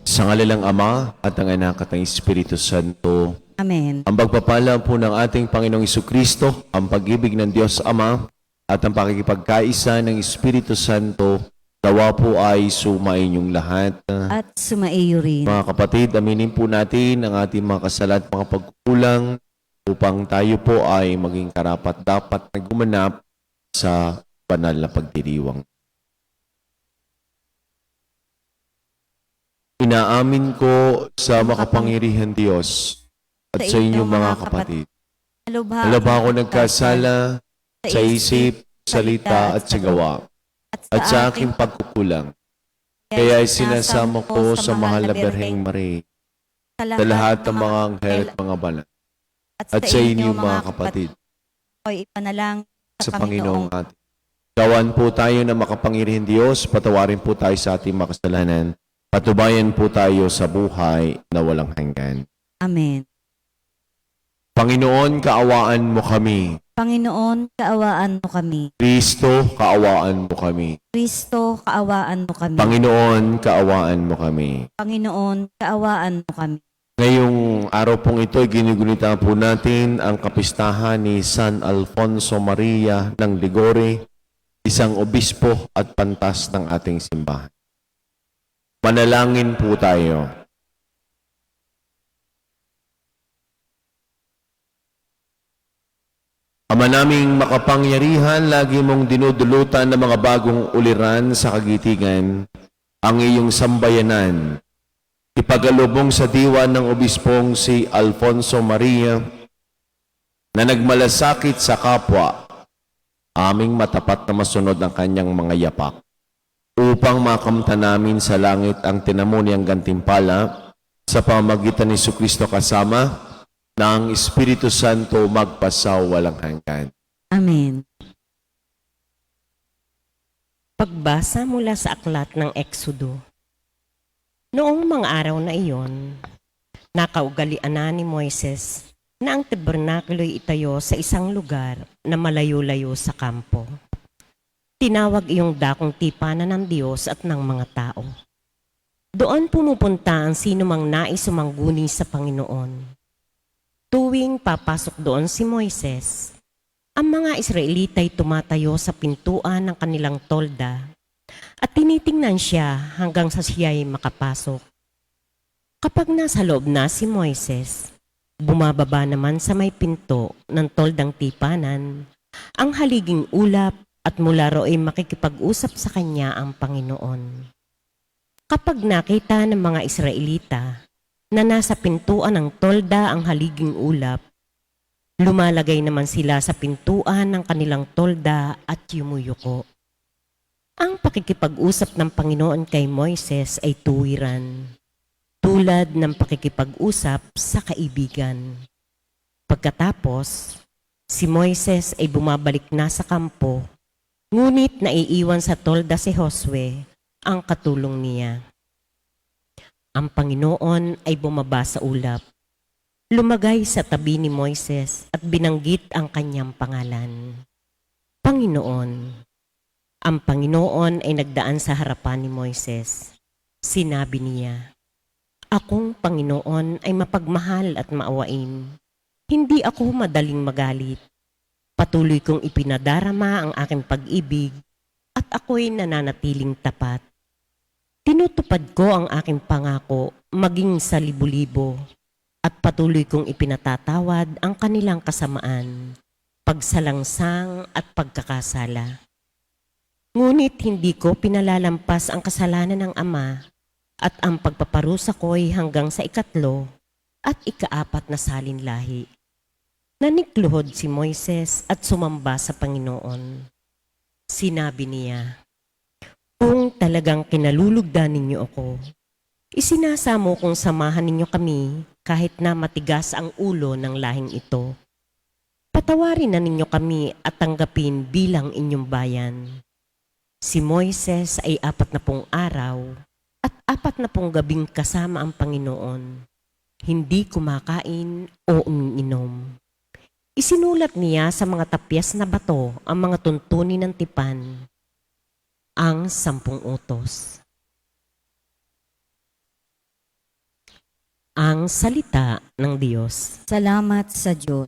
Sa ngalalang Ama at ng Anak at ng Espiritu Santo. Amen. Ang pagpapala po ng ating Panginoong Jesucristo, ang pag-ibig ng Diyos Ama at ang pakikipagkaisa ng Espiritu Santo, nawa po ay sumainyong lahat. At sumaiyo rin. Mga kapatid, aminin po natin ang ating mga kasala at mga pagkukulang upang tayo po ay maging karapat-dapat na gumanap sa banal na pagdiriwang. Inaamin ko sa makapangyarihan Diyos at sa inyong mga kapatid. Alam ba ako nagkasala sa isip, salita at sa gawa at sa aking pagkukulang. Kaya ay sinasama ko sa mahal na Birheng Maria, sa lahat ng mga anghel at mga banal, at sa inyo mga kapatid, Ako'y ipanalang sa Panginoong atin. Gawan po tayo ng makapangyarihan Diyos, patawarin po tayo sa ating makasalanan, patubayan po tayo sa buhay na walang hanggan. Amen. Panginoon, kaawaan mo kami. Panginoon, kaawaan mo kami. Kristo, kaawaan mo kami. Kristo, kaawaan mo kami. Panginoon, kaawaan mo kami. Panginoon, kaawaan mo kami. Ngayong araw pong ito, ginugunita po natin ang kapistahan ni San Alfonso Maria ng Ligore, isang obispo at pantas ng ating simbahan. Manalangin po tayo. Ama naming makapangyarihan, lagi mong dinudulutan ng mga bagong uliran sa kagitigan ang iyong sambayanan. Ipagalubong sa diwa ng obispong si Alfonso Maria na nagmalasakit sa kapwa, aming matapat na masunod ang kanyang mga yapak upang makamta namin sa langit ang tinamuniang gantimpala sa pamamagitan ni Jesucristo kasama ng Espiritu Santo magpasaw walang hanggan. Amen. Pagbasa mula sa aklat ng Exodo. Noong mga araw na iyon, nakaugalian na ni Moises na ang tabernakulo'y itayo sa isang lugar na malayo-layo sa kampo. Tinawag iyong dakong tipanan ng Diyos at ng mga tao. Doon pumupunta ang sinumang nais sumangguni sa Panginoon. Tuwing papasok doon si Moises, ang mga Israelita'y tumatayo sa pintuan ng kanilang tolda at tinitingnan siya hanggang sa siya'y makapasok. Kapag nasa loob na si Moises, bumababa naman sa may pinto ng toldang tipanan ang haliging ulap at mula ro'y makikipag-usap sa kanya ang Panginoon. Kapag nakita ng mga Israelita na nasa pintuan ng tolda ang haliging ulap, lumalagay naman sila sa pintuan ng kanilang tolda at yumuyuko. Ang pakikipag-usap ng Panginoon kay Moises ay tuwiran, tulad ng pakikipag-usap sa kaibigan. Pagkatapos, si Moises ay bumabalik na sa kampo, ngunit naiiwan sa tolda si Josue, ang katulong niya. Ang Panginoon ay bumaba sa ulap, lumagay sa tabi ni Moises at binanggit ang kanyang pangalan. Panginoon. Ang Panginoon ay nagdaan sa harapan ni Moises. Sinabi niya, "Akong Panginoon ay mapagmahal at maawain. Hindi ako madaling magalit. Patuloy kong ipinadarama ang aking pag-ibig at ako'y nananatiling tapat. Tinutupad ko ang aking pangako maging sa libo-libo at patuloy kong ipinatatawad ang kanilang kasamaan, pagsalangsang at pagkakasala. Ngunit hindi ko pinalalampas ang kasalanan ng Ama at ang pagpaparusa ko'y hanggang sa 3 at 4 na salinlahi." Nanikluhod si Moises at sumamba sa Panginoon. Sinabi niya, "Kung talagang kinalulugdan ninyo ako, isinasamo kong samahan ninyo kami kahit na matigas ang ulo ng lahing ito. Patawarin na ninyo kami at tanggapin bilang inyong bayan." Si Moises ay 40 araw at 40 gabing kasama ang Panginoon, hindi kumakain o umiinom. Isinulat niya sa mga tapyas na bato ang mga tuntunin ng tipan, ang 10 utos. Ang salita ng Diyos. Salamat sa Diyos.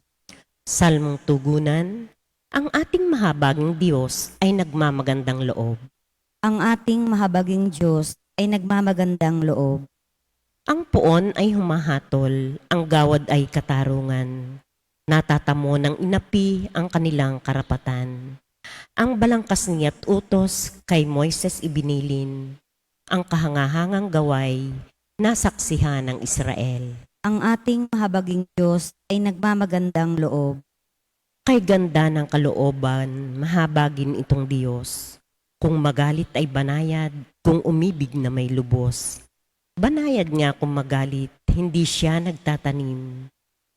Salmong tugunan, ang ating mahabaging Diyos ay nagmamagandang loob. Ang ating mahabaging Diyos ay nagmamagandang loob. Ang puon ay humahatol, ang gawad ay katarungan. Natatamo ng inapi ang kanilang karapatan. Ang balangkas niya't utos kay Moises ibinilin. Ang kahangahangang gaway, nasaksihan ng Israel. Ang ating mahabaging Diyos ay nagmamagandang loob. Kay ganda ng kalooban, mahabagin itong Diyos. Kung magalit ay banayad, kung umibig na may lubos. Banayad nga kung magalit, hindi siya nagtatanim.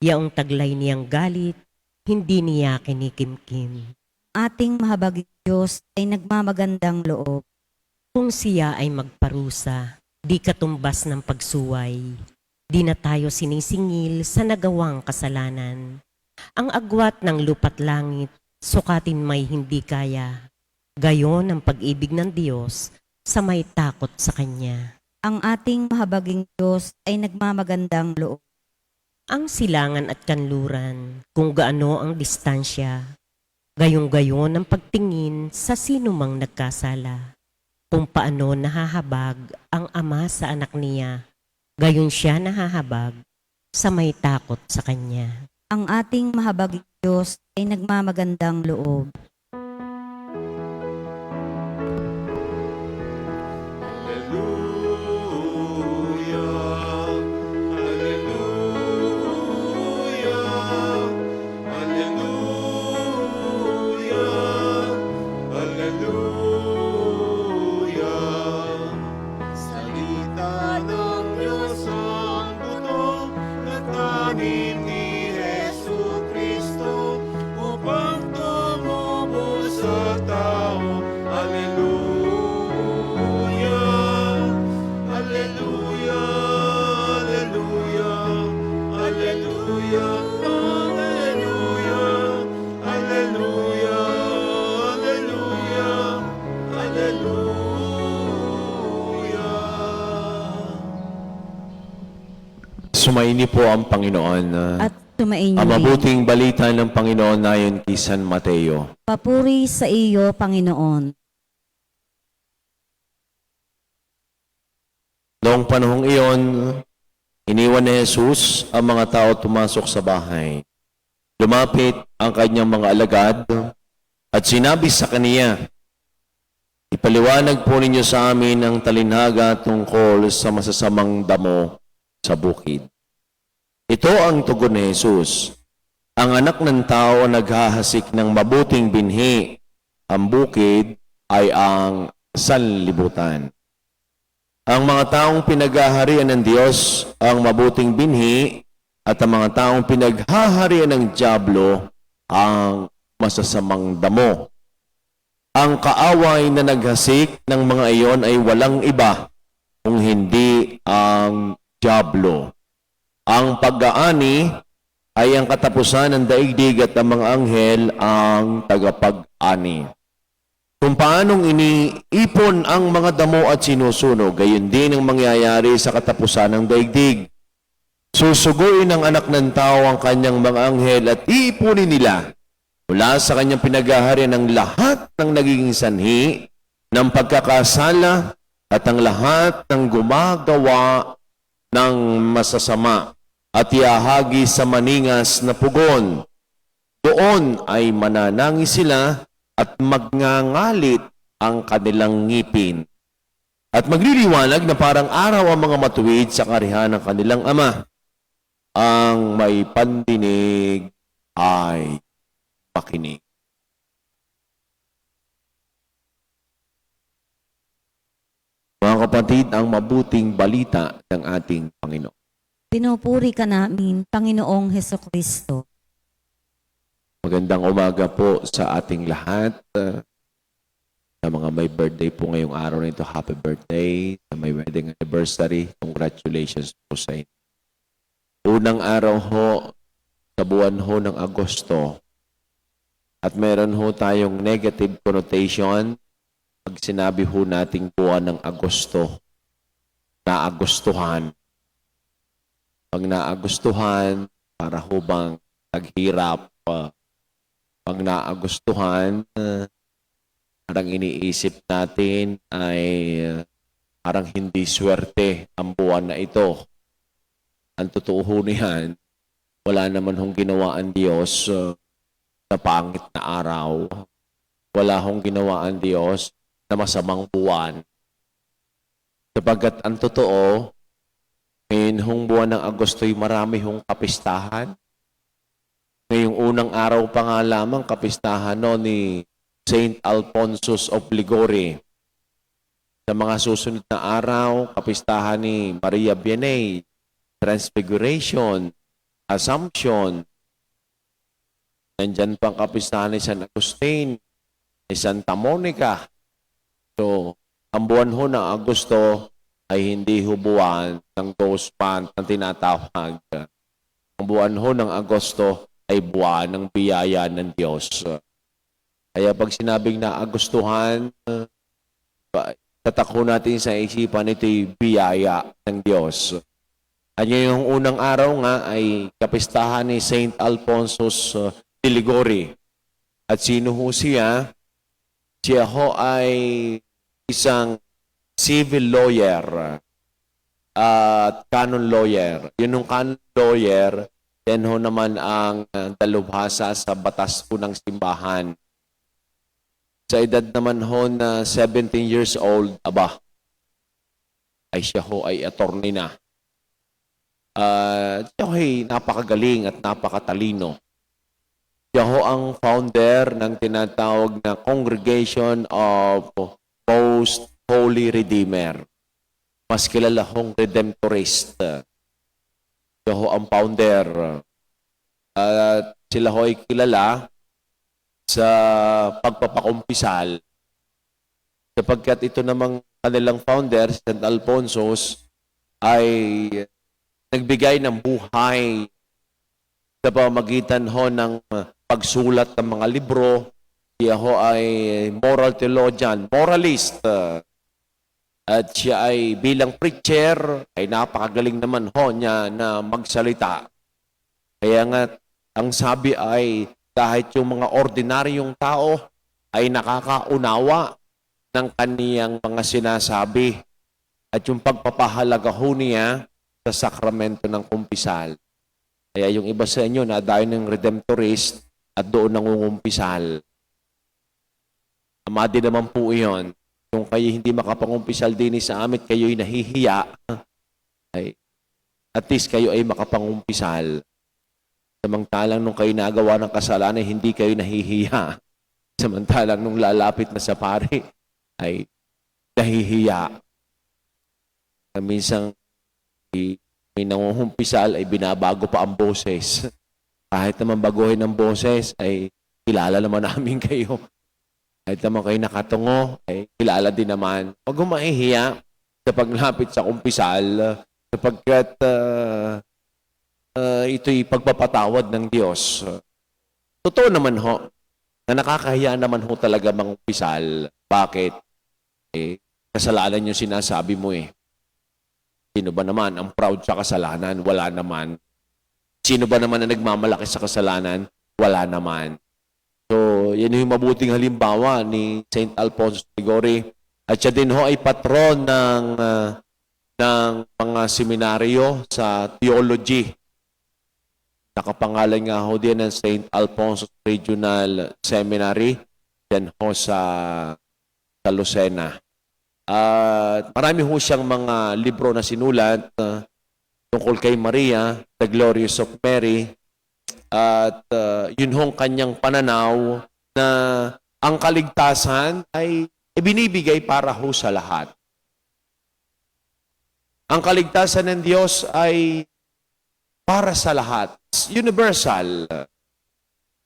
Yaong taglay niyang galit, hindi niya kinikimkim. Ating mahabaging Diyos ay nagmamagandang loob. Kung siya ay magparusa, di katumbas ng pagsuway. Di na tayo sinisingil sa nagawang kasalanan. Ang agwat ng lupa't langit, sukatin may hindi kaya. Gayon ang pag-ibig ng Diyos sa may takot sa Kanya. Ang ating mahabaging Diyos ay nagmamagandang loob. Ang silangan at kanluran, kung gaano ang distansya. Gayong-gayon ang pagtingin sa sino mang nagkasala. Kung paano nahahabag ang ama sa anak niya, gayon siya nahahabag sa may takot sa Kanya. Ang ating mahabaging Diyos ay nagmamagandang loob. Sumaini po ang Panginoon. At tumainyo Ang rin. mabuting balita ng Panginoon ayon kay San Mateo. Papuri sa iyo, Panginoon. Noong panahong iyon, iniwan ni Jesus ang mga tao tumasok sa bahay. Lumapit ang kanyang mga alagad at sinabi sa kaniya, "Ipaliwanag po ninyo sa amin ang talinhaga tungkol sa masasamang damo sa bukid." Ito ang tugon ni Jesus. Ang anak ng tao naghahasik ng mabuting binhi. Ang bukid ay ang sanlibutan. Ang mga taong pinaghaharian ng Diyos ang mabuting binhi at ang mga taong pinaghaharian ng dyablo ang masasamang damo. Ang kaaway na naghasik ng mga iyon ay walang iba kung hindi ang dyablo. Ang pag-aani ay ang katapusan ng daigdig at ang mga anghel ang tagapag-ani. Kung paanong iniipon ang mga damo at sinusunog, gayon din ang mangyayari sa katapusan ng daigdig. Susuguin ng anak ng tao ang kanyang mga anghel at iipunin nila mula sa kanyang pinaghaharian ng lahat ng nagiging sanhi ng pagkakasala at ang lahat ng gumagawa ng masasama at iahagi sa maningas na pugon. Doon ay mananangis sila at magngangalit ang kanilang ngipin. At magliliwanag na parang araw ang mga matuwid sa karihan ng kanilang ama. Ang may pandinig ay makinig. Mga kapatid, ang mabuting balita ng ating Panginoon. Pinupuri ka namin, Panginoong Hesukristo. Magandang umaga po sa ating lahat. Sa mga may birthday po ngayong araw nito, happy birthday. Sa may wedding anniversary, congratulations po sa inyo. Unang araw ho, sa buwan ho ng Agosto. At meron ho tayong negative connotation pag sinabi ho nating buwan ng Agosto, na Agostuhan. Pag naagustuhan, para hubang naghirap. Pag naagustuhan, parang iniisip natin ay parang hindi swerte ang buwan na ito. Ang totoo ho niyan, wala naman hong ginawa ang Diyos na pangit na araw. Wala hong ginawa ang Diyos na masamang buwan. Sapagkat ang totoo, ngayon hong buwan ng Agosto'y marami hong kapistahan. Ngayong unang araw pa nga lamang kapistahan ni Saint Alphonsus of Liguori. Sa mga susunod na araw, kapistahan ni Maria Vianney, Transfiguration, Assumption. Nandyan pang kapistahan ni San Agustin, ni Santa Monica. So, ang buwan ho ng Agosto ay hindi ho buwan ng ghost month na tinatawag. Ang buwan ho ng Agosto ay buwan ng biyaya ng Diyos. Kaya pag sinabing na Agustuhan, tatakho natin sa isipan ito'y biyaya ng Diyos. At yung unang araw nga ay kapistahan ni Saint Alphonsus de Liguori. At sino ho siya? Siya ho ay isang civil lawyer at canon lawyer. Yun yung canon lawyer, yan ho naman ang dalubhasa sa batas po ng simbahan. Sa edad naman ho na 17 years old, ay siya ho ay attorney na. Siya ho ay napakagaling at napakatalino. Siya ho ang founder ng tinatawag na Congregation of Most Holy Redeemer. Mas kilala hong Redemptorist. Siya ho ang founder. At sila ho ay kilala sa pagpapakumpisal. Sapagkat ito namang kanilang founder, St. Alphonsus, ay nagbigay ng buhay sa pamamagitan ho ng pagsulat ng mga libro. Siya ho ay moral theologian, moralist. At siya ay bilang preacher, ay napakagaling naman ho niya na magsalita. Kaya nga, ang sabi ay kahit yung mga ordinaryong tao ay nakakaunawa ng kaniyang mga sinasabi at yung pagpapahalaga ho niya sa sakramento ng kumpisal. Kaya yung iba sa inyo na dahil ng Redemptorist at doon nangungumpisal. Amadi naman po iyon. Kung kayo hindi makapangumpisal din sa amin, kayo'y nahihiya, ay at least kayo ay makapangumpisal. Samantalang nung kayo nagawa ng kasalanan, hindi kayo nahihiya. Samantalang nung lalapit na sa pari, ay nahihiya. Minsan, may nangungumpisal ay binabago pa ang boses. Kahit naman baguhin ang boses, ay kilala naman namin kayo. Kahit naman kayo nakatungo, ay kilala din naman. Huwag kong mahihiya sa paglapit sa kumpisal, sapagkat ito'y pagpapatawad ng Diyos. Totoo naman ho, na nakakahiya naman ho talaga mangumpisal. Bakit? Kasalanan yung sinasabi mo eh. Sino ba naman ang proud sa kasalanan? Wala naman. Sino ba naman ang nagmamalaki sa kasalanan? Wala naman. So, yan yung mabuting halimbawa ni St. Alphonsus de Liguori. At siya din ho ay patron ng mga seminaryo sa theology. Nakapangalan nga ho din ng St. Alphonsus Regional Seminary yan ho sa Lucena. Marami ho siyang mga libro na sinulat tungkol kay Maria, The Glorious of Mary. At yun hong kanyang pananaw na ang kaligtasan ay ibinibigay para ho sa lahat. Ang kaligtasan ng Diyos ay para sa lahat. Universal.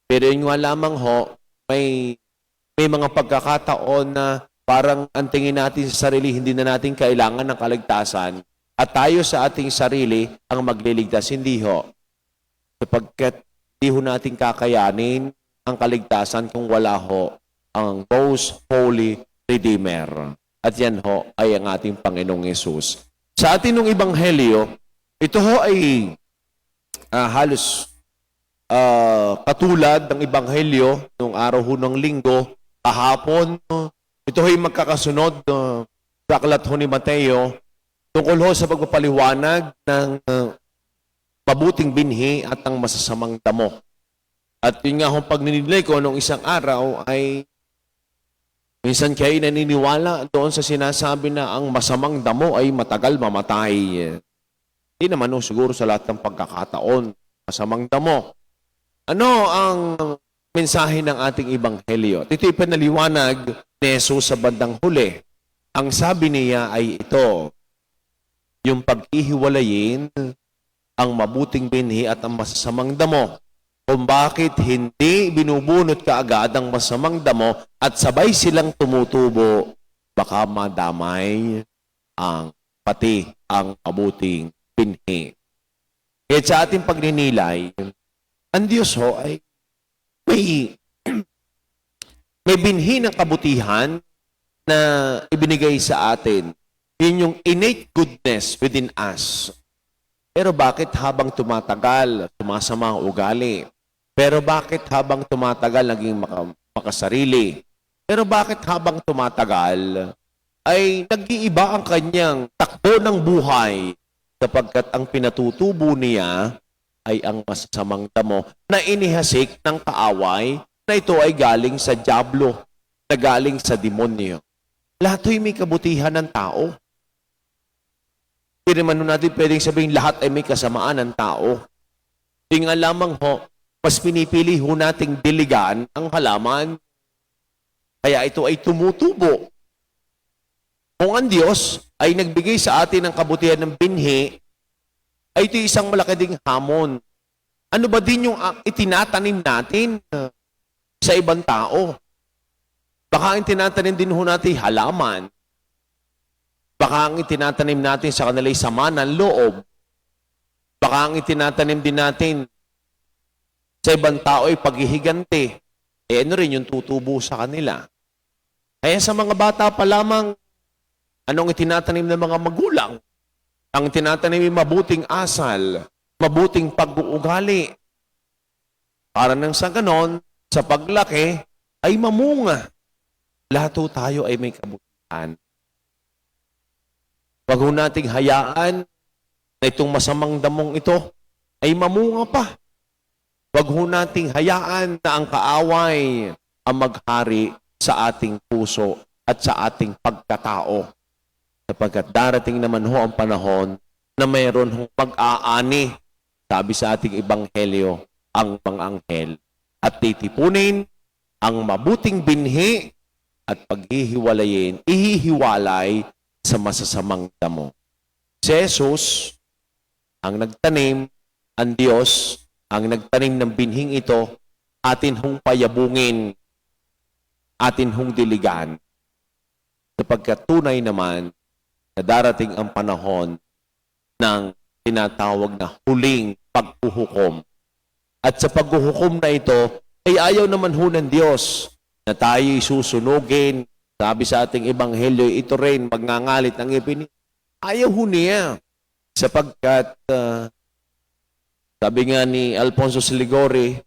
Pero yun nga lamang ho, may mga pagkakataon na parang ang tingin natin sa sarili, hindi na natin kailangan ng kaligtasan. At tayo sa ating sarili ang magliligtas. Hindi ho. Sapagkat hindi ho natin kakayanin ang kaligtasan kung wala ho ang Most Holy Redeemer. At yan ho ay ang ating Panginoong Yesus. Sa atin ng Ebanghelyo, Ito ho ay halos katulad ng Ebanghelyo nung araw ho ng linggo, kahapon. Ito ho ay magkakasunod sa aklat ho ni Mateo tungkol ho sa pagpapaliwanag ng mabuting binhi at ang masasamang damo. At yun nga ho pagninilay ko nung isang araw ay minsan kayo naniniwala doon sa sinasabi na ang masamang damo ay matagal mamatay. Hindi naman ho siguro sa lahat ng pagkakataon masamang damo. Ano ang mensahe ng ating Ebanghelyo? Ito ipinaliwanag ni Jesus sa bandang huli. Ang sabi niya ay ito, yung paghihiwalayin ang mabuting binhi at ang masasamang damo. Kung bakit hindi binubunot kaagad ang masamang damo at sabay silang tumutubo, baka madamay ang pati ang mabuting binhi. Kaya sa ating pagninilay, ang Diyos ho ay may binhi ng kabutihan na ibinigay sa atin. Yun yung innate goodness within us. Pero bakit habang tumatagal, sumasama ang ugali? Pero bakit habang tumatagal, naging makasarili? Pero bakit habang tumatagal, ay nag-iiba ang kanyang takbo ng buhay sapagkat ang pinatutubo niya ay ang masasamang damo na inihasik ng kaaway na ito ay galing sa dyablo, na galing sa demonyo. Lahat ay may kabutihan ng tao. Hindi naman natin pwedeng sabihin lahat ay may kasamaan ng tao. Hindi nga lamang ho, mas pinipili ho nating diligan ang halaman. Kaya ito ay tumutubo. Kung ang Diyos ay nagbigay sa atin ng kabutihan ng binhi, ay ito isang malaki ding hamon. Ano ba din yung itinatanim natin sa ibang tao? Baka ang itinatanim din ho natin halaman. Baka ang itinatanim natin sa kanila'y sama ng loob. Baka ang itinatanim din natin sa ibang tao ay paghihigante. Ano rin yung tutubo sa kanila? Kaya sa mga bata pa lamang, anong itinatanim ng mga magulang? Ang itinatanim ay mabuting asal, mabuting pag-uugali. Para nang sa ganon, sa paglaki, ay mamunga. Lahat tayo ay may kabutihan. Huwag ho nating hayaan na itong masamang damong ito ay mamunga pa. Huwag ho nating hayaan na ang kaaway ang maghari sa ating puso at sa ating pagkatao. Sapagkat darating naman ho ang panahon na mayroon hong pag-aani, sabi sa ating Ebanghelyo, ang mga anghel. At titipunin ang mabuting binhi at paghihiwalayin, ihihiwalay sa masasamang damo. Si Jesus, ang nagtanim, ang Diyos, ang nagtanim ng binhing ito, atin hong payabungin, atin hong diligan. Sapagkat tunay naman, na darating ang panahon ng tinatawag na huling paghuhukom. At sa paghuhukom na ito, ay ayaw naman ho ng Diyos na tayo'y susunugin. Sabi sa ating Ebanghelyo, ito rin, magngangalit ng ipin. Ayaw ho niya. Sapagkat, sabi nga ni Alfonso Siligori,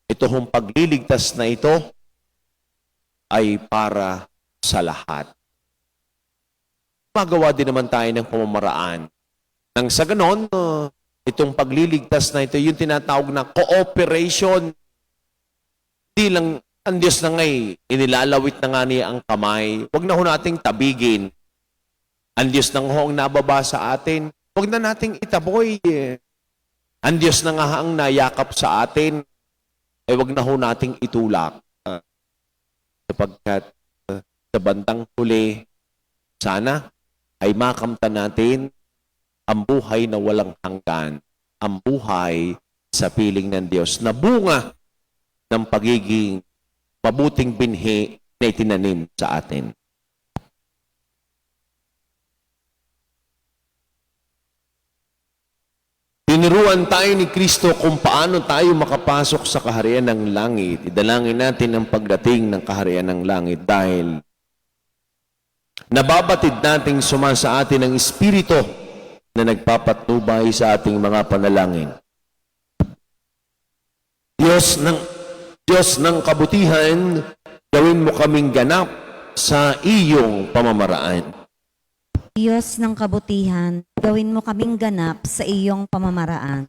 ito hong pagliligtas na ito ay para sa lahat. Magawa din naman tayo ng pamamaraan. Nang sa ganon, itong pagliligtas na ito, yung tinatawag na cooperation. Hindi lang, ang Diyos na ngay, inilalawit na nga niya ang kamay. Huwag na ho nating tabigin. Ang Diyos na ho ang nababa sa atin. Huwag na nating itaboy. Ang Diyos na nga ang nayakap sa atin. Ay huwag na ho nating itulak. Sapagkat sa bandang huli, sana ay makamtan natin ang buhay na walang hanggan, ang buhay sa piling ng Diyos na bunga ng pagiging mabuting binhi na itinanim sa atin. Tinuruan tayo ni Kristo kung paano tayo makapasok sa kaharian ng langit. Idalangin natin ang pagdating ng kaharian ng langit dahil nababatid nating sumasa atin ang Espiritu na nagpapatnubay sa ating mga panalangin. Diyos ng kabutihan, gawin mo kaming ganap sa iyong pamamaraan. Diyos ng kabutihan, gawin mo kaming ganap sa iyong pamamaraan.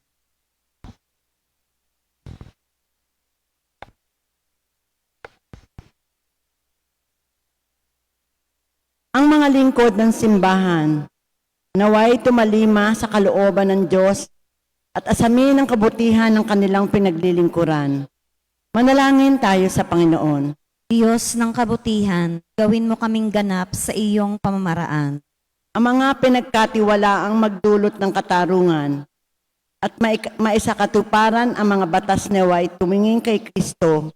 Ang mga lingkod ng simbahan, naway tumalima sa kalooban ng Diyos at asamin ang kabutihan ng kanilang pinaglilingkuran. Manalangin tayo sa Panginoon. Diyos ng kabutihan, gawin mo kaming ganap sa iyong pamamaraan. Ang mga pinagkatiwalaang magdulot ng katarungan at maisakatuparan ang mga batas naway tumingin kay Kristo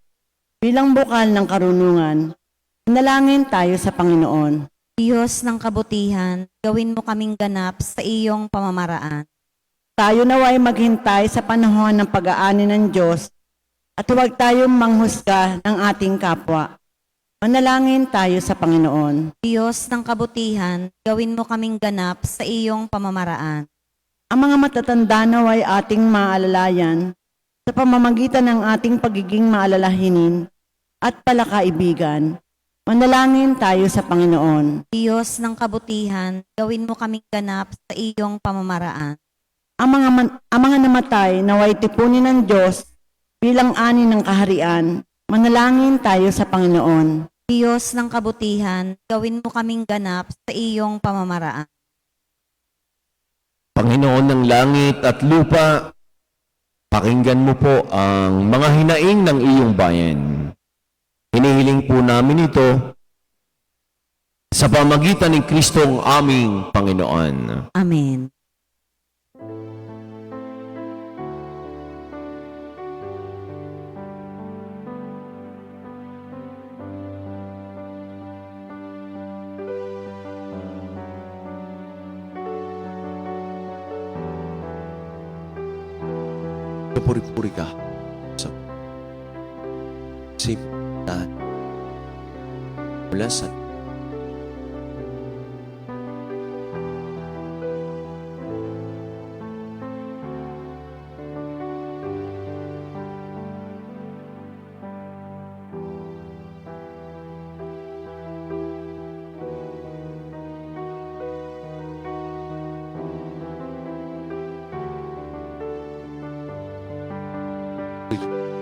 bilang bukal ng karunungan. Manalangin tayo sa Panginoon. Diyos ng kabutihan, gawin mo kaming ganap sa iyong pamamaraan. Tayo naway maghintay sa panahon ng pag-aani ng Diyos at huwag tayong manghusga ng ating kapwa. Manalangin tayo sa Panginoon. Diyos ng kabutihan, gawin mo kaming ganap sa iyong pamamaraan. Ang mga matatanda naway ating maalalayan sa pamamagitan ng ating pagiging maalalahanin at palakaibigan. Manalangin tayo sa Panginoon. Diyos ng kabutihan, gawin mo kaming ganap sa iyong pamamaraan. Ang mga namatay naway tipunin ng Diyos bilang ani ng kaharian. Manalangin tayo sa Panginoon. Diyos ng kabutihan, gawin mo kaming ganap sa iyong pamamaraan. Panginoon ng langit at lupa, pakinggan mo po ang mga hinaing ng iyong bayan. Hinihiling po namin ito sa pamagitan ni Kristong aming Panginoon. Amen. Puri-puri ka sa simbahan mula sa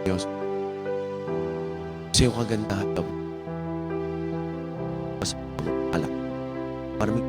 Diyos. Sa iyong kagandahan ka mas alak. Maraming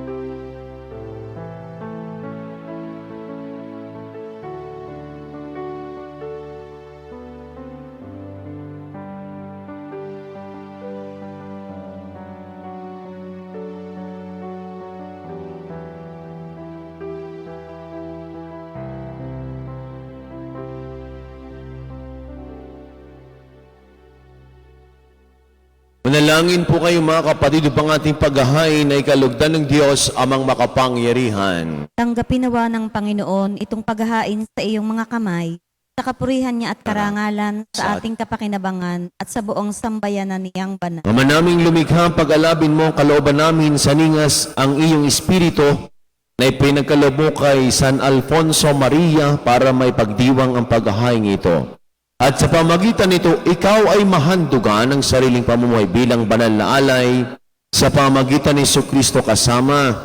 Manalangin po kayo mga kapatid upang ating paghahain ay kalugdan ng Diyos amang makapangyarihan. Tanggapin nawa ng Panginoon itong paghahain sa iyong mga kamay, sa kapurihan niya at karangalan, sa ating kapakinabangan at sa buong sambayanan niyang banal. Ama naming lumikha, pag-alabin mo ang kalooban namin sa ningas ang iyong espiritu na ipinagkaloob mo kay San Alfonso Maria para may pagdiwang ang paghahain ito. At sa pamagitan nito, ikaw ay mahandugan ng sariling pamumuhay bilang banal na alay sa pamagitan ni Jesucristo kasama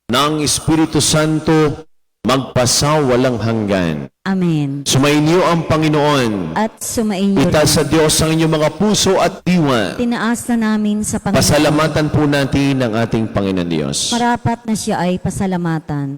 ng Espiritu Santo magpasawalang hanggan. Amen. Sumainyo ang Panginoon. At sumainyo Itaas sa rin. Diyos ang inyong mga puso at diwa. Tinaas na namin sa Panginoon. Pasalamatan po natin ang ating Panginoon Diyos. Marapat na siya ay pasalamatan.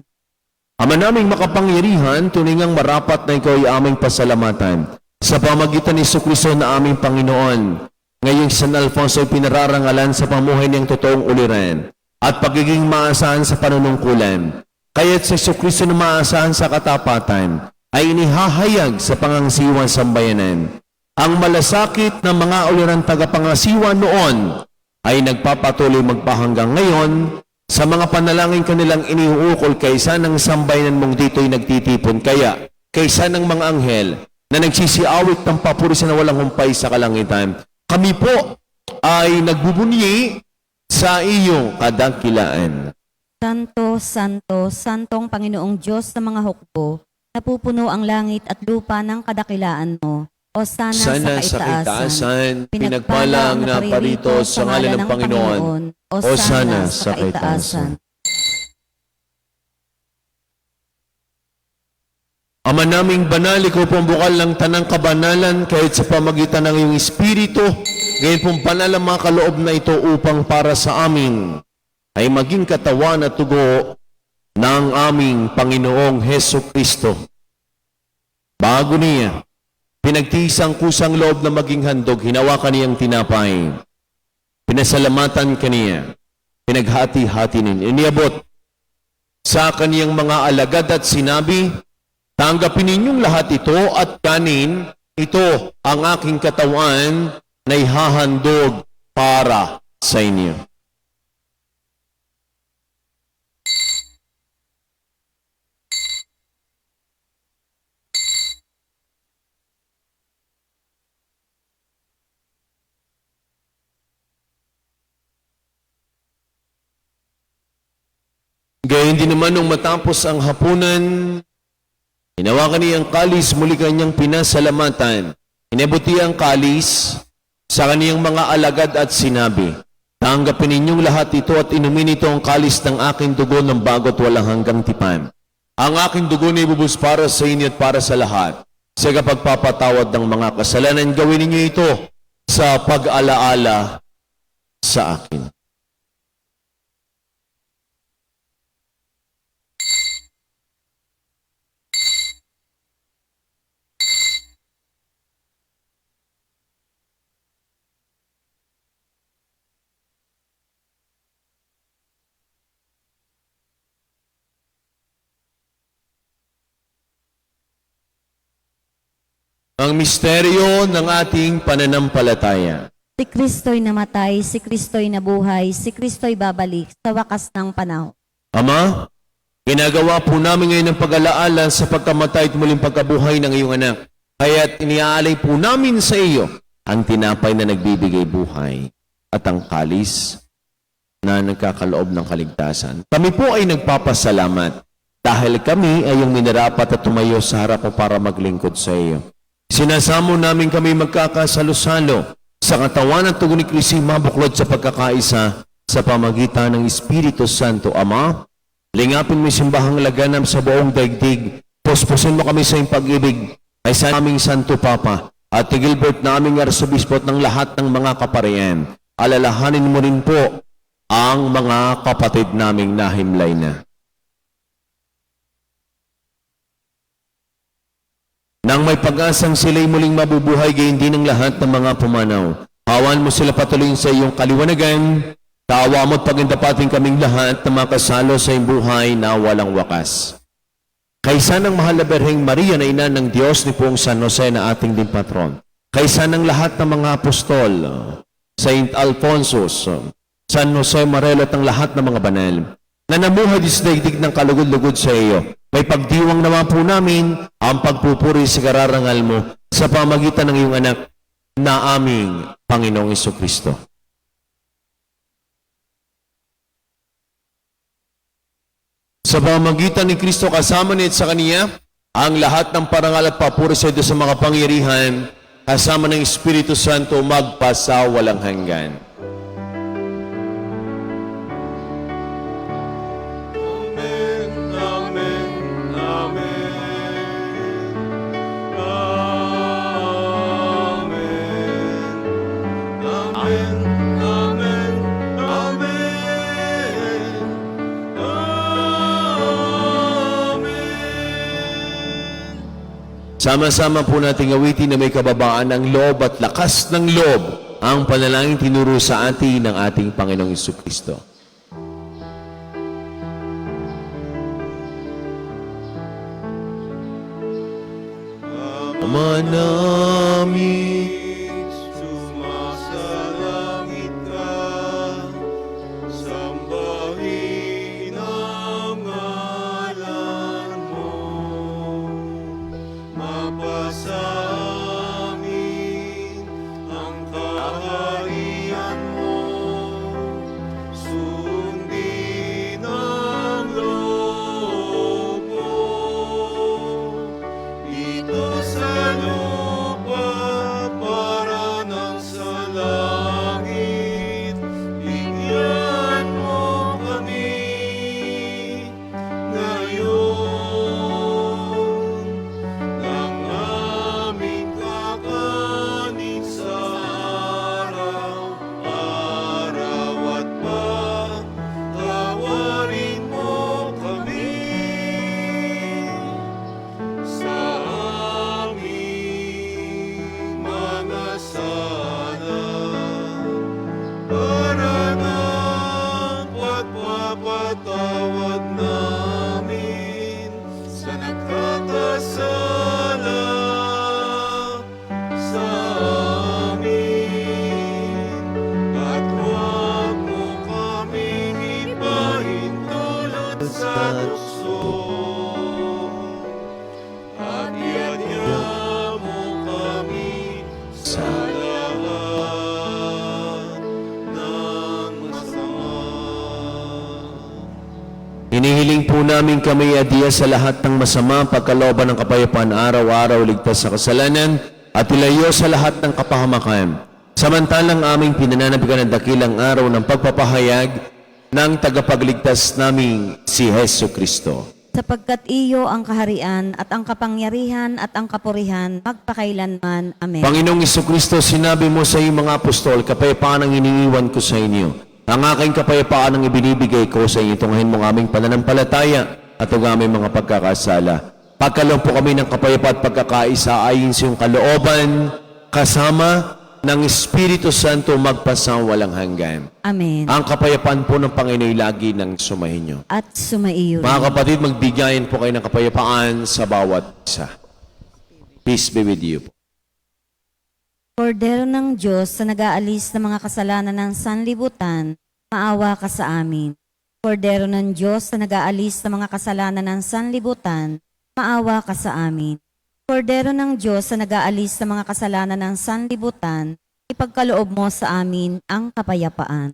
Ama naming makapangyarihan, tuningang marapat na ikaw ay aming pasalamatan. Sa pamagitan ni Jesucristo na aming Panginoon, ngayong San Alfonso ay pinararangalan sa pamuhay niyang totoong uliran at pagiging maasahan sa panunungkulan. Kaya't sa Jesucristo na maasahan sa katapatan ay inihahayag sa pangangasiwa sambayanan. Ang malasakit ng mga uliran tagapangasiwa noon ay nagpapatuloy magpahanggang ngayon sa mga panalangin kanilang iniuukol kaysa ng sambayanan mong dito'y nagtitipon. Kaya, kaysa ng mga anghel na nagsisiawit ng papurisan na walang humpay sa kalangitan, kami po ay nagbubunyi sa iyong kadakilaan. Santo, Santo, Santong Panginoong Diyos sa mga hukbo, napupuno ang langit at lupa ng kadakilaan mo. O sana, Sana sa kaitaasan, pinagpala ang naparito sa ngalan ng Panginoon. O sana sa kaitaasan. Ama naming banal, ikaw pong bukal ng tanang kabanalan kahit sa pamagitan ng iyong Espiritu, gayon pong banal ang mga kaloob na ito upang para sa amin ay maging katawan at tugo ng aming Panginoong Heso Kristo. Bago niya, pinagtiisang kusang loob na maging handog, hinawakan niyang tinapay. Pinasalamatan kaniya, pinaghati-hati ninyo. Iniabot sa kaniyang mga alagad at sinabi, tanggapin ninyong lahat ito at kanin, ito ang aking katawan na ihahandog para sa inyo. Gayun din naman nung matapos ang hapunan, hinawakan niya ang kalis, muli kanyang pinasalamatan. Inabuti ang kalis sa kaniyang mga alagad at sinabi, tanggapin ninyong lahat ito at inumin ito ang kalis ng aking dugo ng bago't walang hanggang tipan. Ang aking dugo na ibubus para sa inyo at para sa lahat. Sa kapagpapatawad ng mga kasalanan, gawin ninyo ito sa pag-alaala sa akin. Ang misteryo ng ating pananampalataya. Si Kristo'y namatay, si Kristo'y nabuhay, si Kristo'y babalik sa wakas ng panahon. Ama, ginagawa po namin ngayon ang pag-alaala sa pagkamatay at muling pagkabuhay ng iyong anak. Kaya't iniaalay po namin sa iyo ang tinapay na nagbibigay buhay at ang kalis na nagkakaloob ng kaligtasan. Kami po ay nagpapasalamat dahil kami ay yung minarapat at tumayo sa harap mo para maglingkod sa iyo. Sinasamo namin kami magkakasalo-salo sa katawan at tugon ni Kristo, mabuklod sa pagkakaisa sa pamagitan ng Espiritu Santo. Ama, lingapin mo yung simbahang laganap sa buong daigdig. Puspusin mo kami sa iyong pag-ibig ay sa aming Santo Papa at Gilbert na aming arsobispo at ng lahat ng mga kaparian. Alalahanin mo rin po ang mga kapatid naming nahimlay na. Nang may pag-asang sila'y muling mabubuhay, gayon din ang lahat ng mga pumanaw. Hawan mo sila patuloy sa iyong kaliwanagan. Taawa mo at pagindapating kaming lahat na makasalo sa iyong buhay na walang wakas. Kaysa ng mahal na Berheng Maria na ina ng Diyos ni Poong San Jose na ating din patron. Kaysa ng lahat ng mga apostol, Saint Alfonso, San Jose Marelo at ang lahat ng mga banal na namuhay sa daigdig ng kalugod-lugod sa iyo. May pagdiwang naman po namin ang pagpupuri sa kararangal mo sa pamagitan ng iyong anak na aming Panginoong Jesucristo. Sa pamagitan ni Kristo kasama niya at sa Kaniya, ang lahat ng parangal at papuri sa Diyos sa mga pangyarihan, kasama ng Espiritu Santo magpasa walang hanggan. Sama-sama po nating awitin na may kababaan ng loob at lakas ng loob ang panalangin tinuro sa atin ng ating Panginoong Jesucristo. Ama namin, sumasalangit ka, sambahin ang ngalan mo, mapasa amin ang kaharian mo, sundin ang nagkakasala sa amin. At huwag mo kaming ipahintulot sa tukso. At iadya mo kami sa lahat ng masama. Hinihiling po namin kami adiya sa lahat ng masama, pagkalooban ng kapayapaan araw-araw, ligtas sa kasalanan, at ilayo sa lahat ng kapahamakan. Samantalang aming pinananabigan ng dakilang araw ng pagpapahayag ng tagapagligtas naming si Hesu Kristo. Sapagkat iyo ang kaharian at ang kapangyarihan at ang kapurihan magpakailanman. Amen. Panginoong Kristo, sinabi mo sa iyong mga apostol, kapayapaan ang iniiwan ko sa inyo. Ang aking kapayapaan ang ibinibigay ko sa inyo. Tunghayin mo ang aming pananampalataya at ang aming mga pagkakasala. Pagkaloob po kami ng kapayapaan at pagkakaisa ayon sa iyong kalooban, kasama ng Espiritu Santo magpasang walang hanggan. Amen. Ang kapayapaan po ng Panginoon ay lagi ng sumahinyo. At sumaiyo rin. Mga kapatid, magbigayan po kayo ng kapayapaan sa bawat isa. Peace be with you. Kordero ng Diyos sa nag-aalis ng mga kasalanan ng sanlibutan, maawa ka sa amin. Kordero ng Diyos sa nag-aalis ng mga kasalanan ng sanlibutan, maawa ka sa amin. Kordero ng Diyos sa nag-aalis ng mga kasalanan ng sanlibutan, ipagkaloob mo sa amin ang kapayapaan.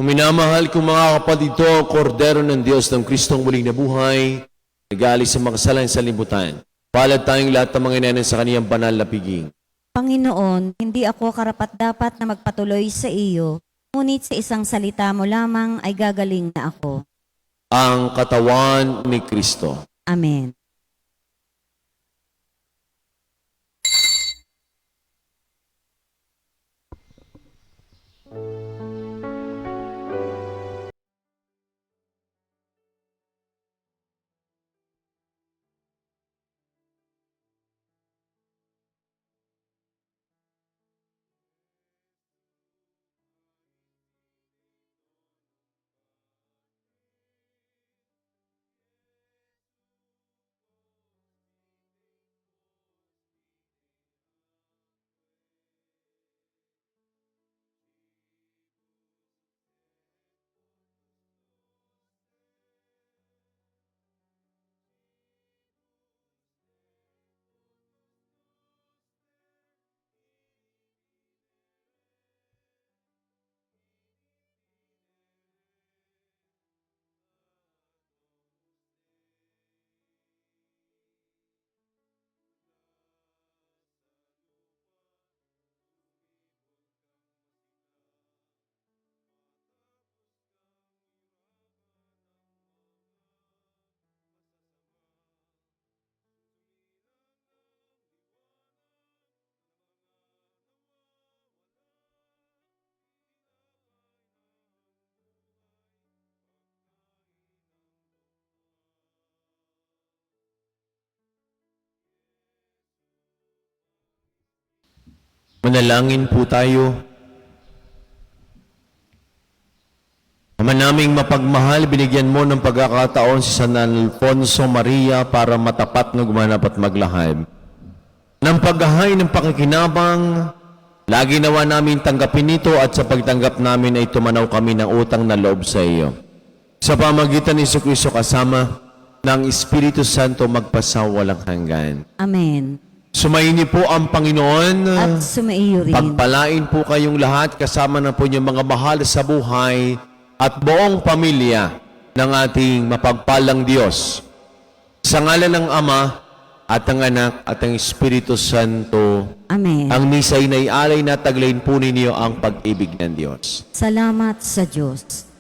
Minamahal kong mga kapatid, ito, Kordero ng Diyos ng Kristong muling nabuhay, nag-aalis sa mga kasalanan sa libutan. Palad tayong lahat ng mga inanan sa kaniyang banal na piging. Panginoon, hindi ako karapat-dapat na magpatuloy sa iyo, ngunit sa isang salita mo lamang ay gagaling na ako. Ang katawan ni Kristo. Amen. Manalangin po tayo. Ama naming mapagmahal, binigyan mo ng pagkakataon si San Alfonso Maria para matapat na gumanap at maglahad. Ng paghahay ng pakikinabang, lagi nawa namin tanggapin ito at sa pagtanggap namin ay tumanaw kami ng utang na loob sa iyo. Sa pamagitan ni Jesucristo kasama ng Espiritu Santo magpasawalang hanggan. Amen. Sumayin niyo po ang Panginoon. At sumaiyo rin. Pagpalain po kayong lahat kasama na po niyong mga mahal sa buhay at buong pamilya ng ating mapagpalang Diyos. Sa ngalan ng Ama at ng Anak at ng Espiritu Santo, Amen. ang misa ay naialay na taglayin po ninyo ang pag-ibig ng Diyos. Salamat sa Diyos.